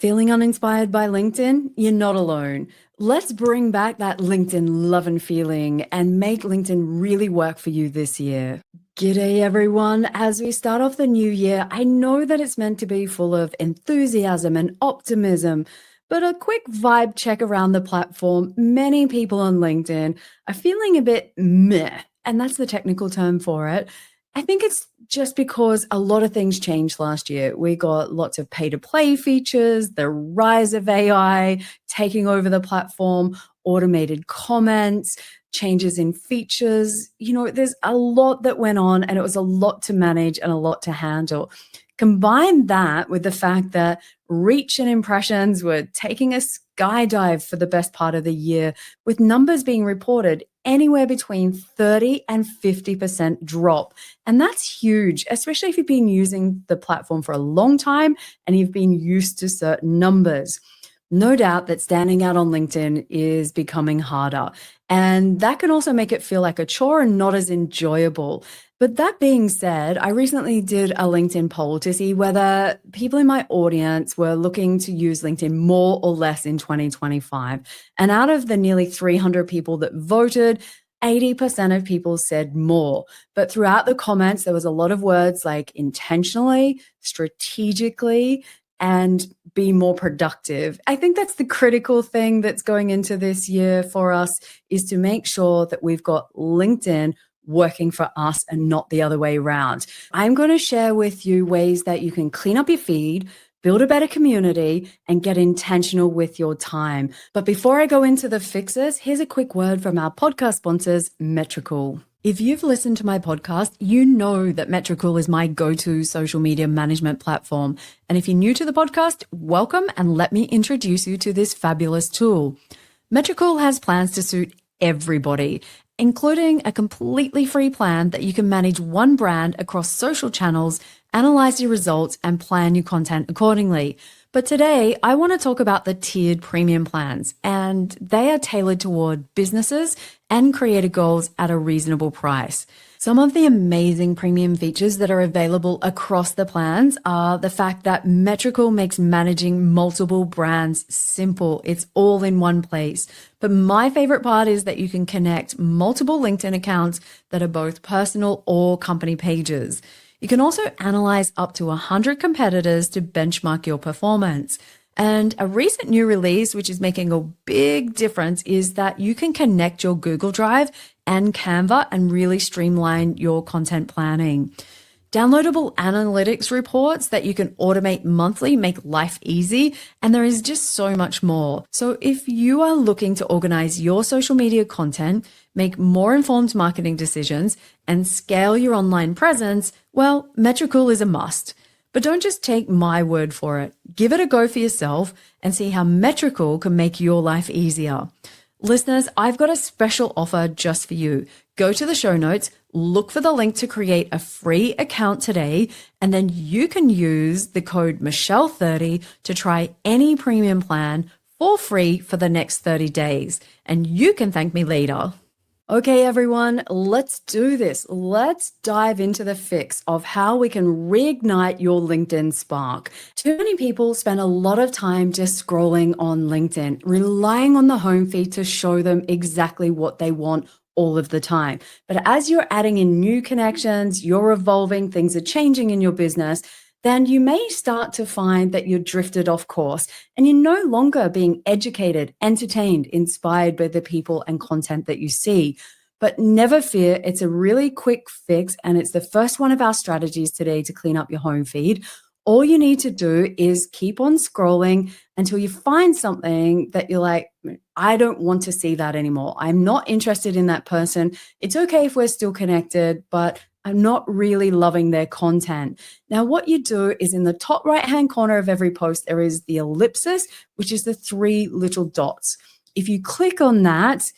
Feeling uninspired by LinkedIn? You're not alone. Let's bring back that LinkedIn love and feeling and make LinkedIn really work for you this year. G'day everyone. As we start off the new year, I know that it's meant to be full of enthusiasm and optimism, but a quick vibe check around the platform, many people on LinkedIn are feeling a bit meh, and that's the technical term for it. I think it's just because a lot of things changed last year. We got lots of pay to play features, the rise of AI taking over the platform, automated comments, changes in features. There's a lot that went on and it was a lot to manage and a lot to handle. Combine that with the fact that reach and impressions were taking a skydive for the best part of the year, with numbers being reported anywhere between 30 and 50% drop. And that's huge, especially if you've been using the platform for a long time and you've been used to certain numbers. No doubt that standing out on LinkedIn is becoming harder. And that can also make it feel like a chore and not as enjoyable. But that being said, I recently did a LinkedIn poll to see whether people in my audience were looking to use LinkedIn more or less in 2025. And out of the nearly 300 people that voted, 80% of people said more. But throughout the comments, there was a lot of words like intentionally, strategically, and be more productive. I think that's the critical thing that's going into this year for us, is to make sure that we've got LinkedIn working for us and not the other way around. I'm going to share with you ways that you can clean up your feed, build a better community, and get intentional with your time. But before I go into the fixes, here's a quick word from our podcast sponsors, Metricool. If you've listened to my podcast, you know that Metricool is my go-to social media management platform. And if you're new to the podcast, welcome, and let me introduce you to this fabulous tool. Metricool has plans to suit everybody, including a completely free plan that you can manage one brand across social channels, analyze your results, and plan your content accordingly. But today, I want to talk about the tiered premium plans, and they are tailored toward businesses and creator goals at a reasonable price. Some of the amazing premium features that are available across the plans are the fact that Metricool makes managing multiple brands simple. It's all in one place. But my favorite part is that you can connect multiple LinkedIn accounts that are both personal or company pages. You can also analyze up to 100 competitors to benchmark your performance. And a recent new release, which is making a big difference, is that you can connect your Google Drive and Canva and really streamline your content planning. Downloadable analytics reports that you can automate monthly make life easy, and there is just so much more. So if you are looking to organize your social media content, make more informed marketing decisions, and scale your online presence, well, Metricool is a must. But don't just take my word for it. Give it a go for yourself and see how Metricool can make your life easier. Listeners, I've got a special offer just for you. Go to the show notes, look for the link to create a free account today, and then you can use the code Michelle30 to try any premium plan for free for the next 30 days. And you can thank me later. Okay, everyone, let's do this. Let's dive into the fix of how we can reignite your LinkedIn spark. Too many people spend a lot of time just scrolling on LinkedIn, relying on the home feed to show them exactly what they want all of the time. But as you're adding in new connections, you're evolving, things are changing in your business, then you may start to find that you're drifted off course and you're no longer being educated, entertained, inspired by the people and content that you see. But never fear, it's a really quick fix, and it's the first one of our strategies today to clean up your home feed. All you need to do is keep on scrolling until you find something that you're like, I don't want to see that anymore. I'm not interested in that person. It's okay if we're still connected, but I'm not really loving their content. Now, what you do is in the top right-hand corner of every post, there is the ellipsis, which is the 3 little dots. If you click on that,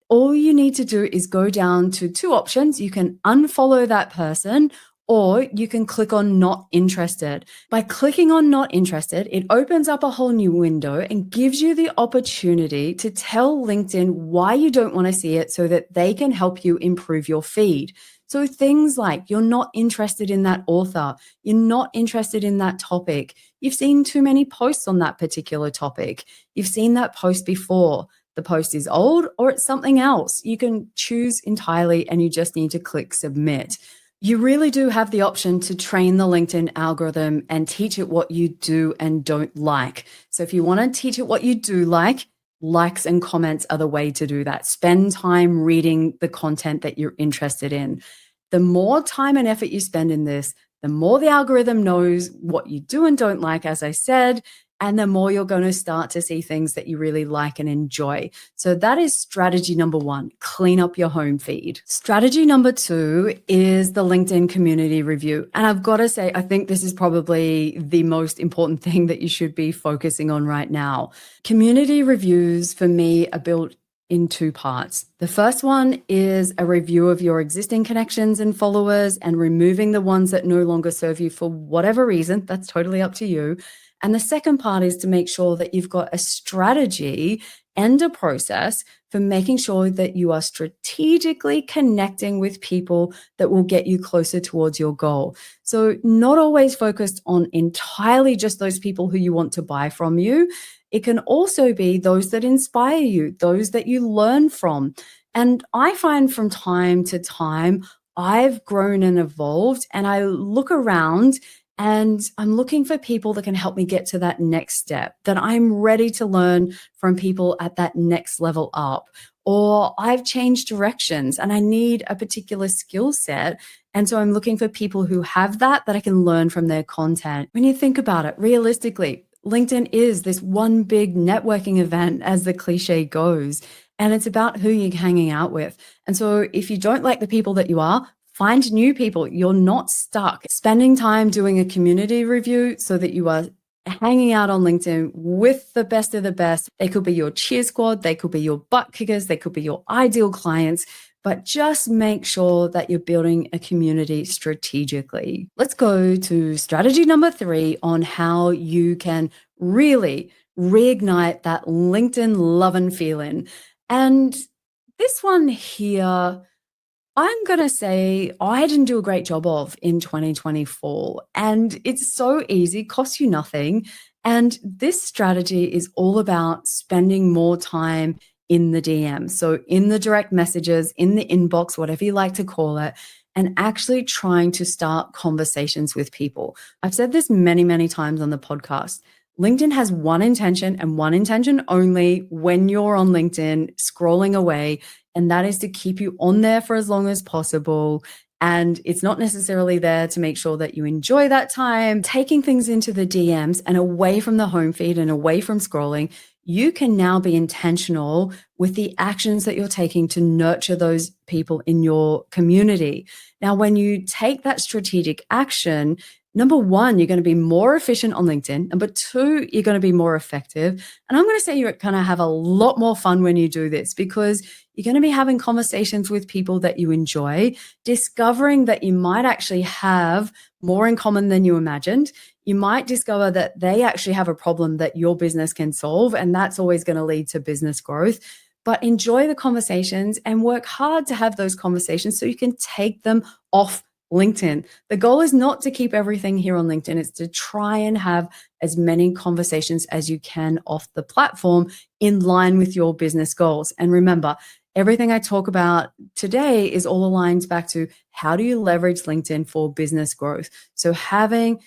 all you need to do is go down to 2 options. You can unfollow that person, or you can click on not interested. By clicking on not interested, it opens up a whole new window and gives you the opportunity to tell LinkedIn why you don't want to see it so that they can help you improve your feed. So things like you're not interested in that author, you're not interested in that topic, you've seen too many posts on that particular topic. You've seen that post before. The post is old or it's something else. You can choose entirely and you just need to click submit. You really do have the option to train the LinkedIn algorithm and teach it what you do and don't like. So if you want to teach it what you do like, likes and comments are the way to do that. Spend time reading the content that you're interested in. The more time and effort you spend in this, the more the algorithm knows what you do and don't like, as I said, and the more you're going to start to see things that you really like and enjoy. So that is strategy number 1, clean up your home feed. Strategy number 2 is the LinkedIn community review. And I've got to say, I think this is probably the most important thing that you should be focusing on right now. Community reviews for me are built in 2 parts. The first one is a review of your existing connections and followers and removing the ones that no longer serve you for whatever reason. That's totally up to you. And the second part is to make sure that you've got a strategy and a process for making sure that you are strategically connecting with people that will get you closer towards your goal. So not always focused on entirely just those people who you want to buy from you. It can also be those that inspire you, those that you learn from. And I find from time to time, I've grown and evolved, and I look around and I'm looking for people that can help me get to that next step, that I'm ready to learn from people at that next level up. Or I've changed directions and I need a particular skill set. And so I'm looking for people who have that I can learn from their content. When you think about it, realistically, LinkedIn is this one big networking event, as the cliche goes, and it's about who you're hanging out with. And so if you don't like the people that you are, find new people. You're not stuck. Spending time doing a community review so that you are hanging out on LinkedIn with the best of the best. They could be your cheer squad. They could be your butt kickers. They could be your ideal clients. But just make sure that you're building a community strategically. Let's go to strategy number 3 on how you can really reignite that LinkedIn love and feeling. And this one here, I'm going to say I didn't do a great job of in 2024. And it's so easy, costs you nothing. And this strategy is all about spending more time in the DM. So in the direct messages, in the inbox, whatever you like to call it, and actually trying to start conversations with people. I've said this many, many times on the podcast. LinkedIn has one intention and one intention only when you're on LinkedIn scrolling away, and that is to keep you on there for as long as possible. And it's not necessarily there to make sure that you enjoy that time. Taking things into the DMs and away from the home feed and away from scrolling, you can now be intentional with the actions that you're taking to nurture those people in your community. Now, when you take that strategic action, number 1, you're going to be more efficient on LinkedIn. Number 2, you're going to be more effective. And I'm going to say you're going to have a lot more fun when you do this, because you're going to be having conversations with people that you enjoy, discovering that you might actually have more in common than you imagined. You might discover that they actually have a problem that your business can solve, and that's always going to lead to business growth. But enjoy the conversations and work hard to have those conversations so you can take them off LinkedIn. The goal is not to keep everything here on LinkedIn. It's to try and have as many conversations as you can off the platform in line with your business goals. And remember, everything I talk about today is all aligned back to how do you leverage LinkedIn for business growth. So having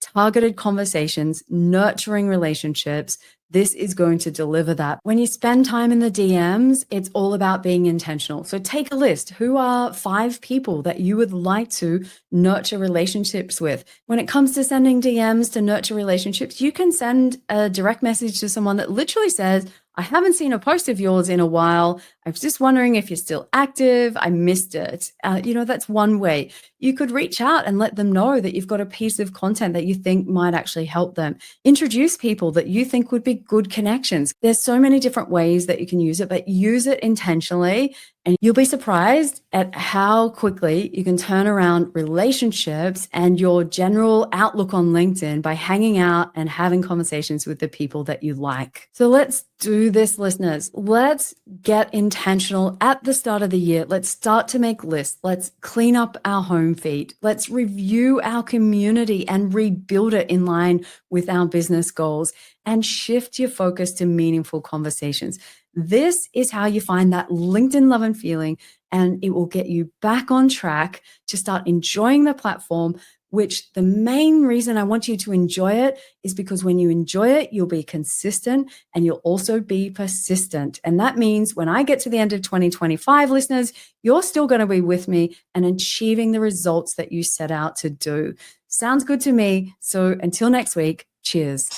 targeted conversations, nurturing relationships, this is going to deliver that. When you spend time in the DMs, it's all about being intentional. So take a list. Who are 5 people that you would like to nurture relationships with? When it comes to sending DMs to nurture relationships, you can send a direct message to someone that literally says, I haven't seen a post of yours in a while. I was just wondering if you're still active. I missed it. That's one way. You could reach out and let them know that you've got a piece of content that you think might actually help them. Introduce people that you think would be good connections. There's so many different ways that you can use it, but use it intentionally. And you'll be surprised at how quickly you can turn around relationships and your general outlook on LinkedIn by hanging out and having conversations with the people that you like. So let's do this, listeners. Let's get intentional intentional at the start of the year. Let's start to make lists. Let's clean up our home feed. Let's review our community and rebuild it in line with our business goals, and shift your focus to meaningful conversations. This is how you find that LinkedIn love and feeling, and it will get you back on track to start enjoying the platform, which the main reason I want you to enjoy it is because when you enjoy it, you'll be consistent and you'll also be persistent. And that means when I get to the end of 2025, listeners, you're still going to be with me and achieving the results that you set out to do. Sounds good to me. So until next week, cheers.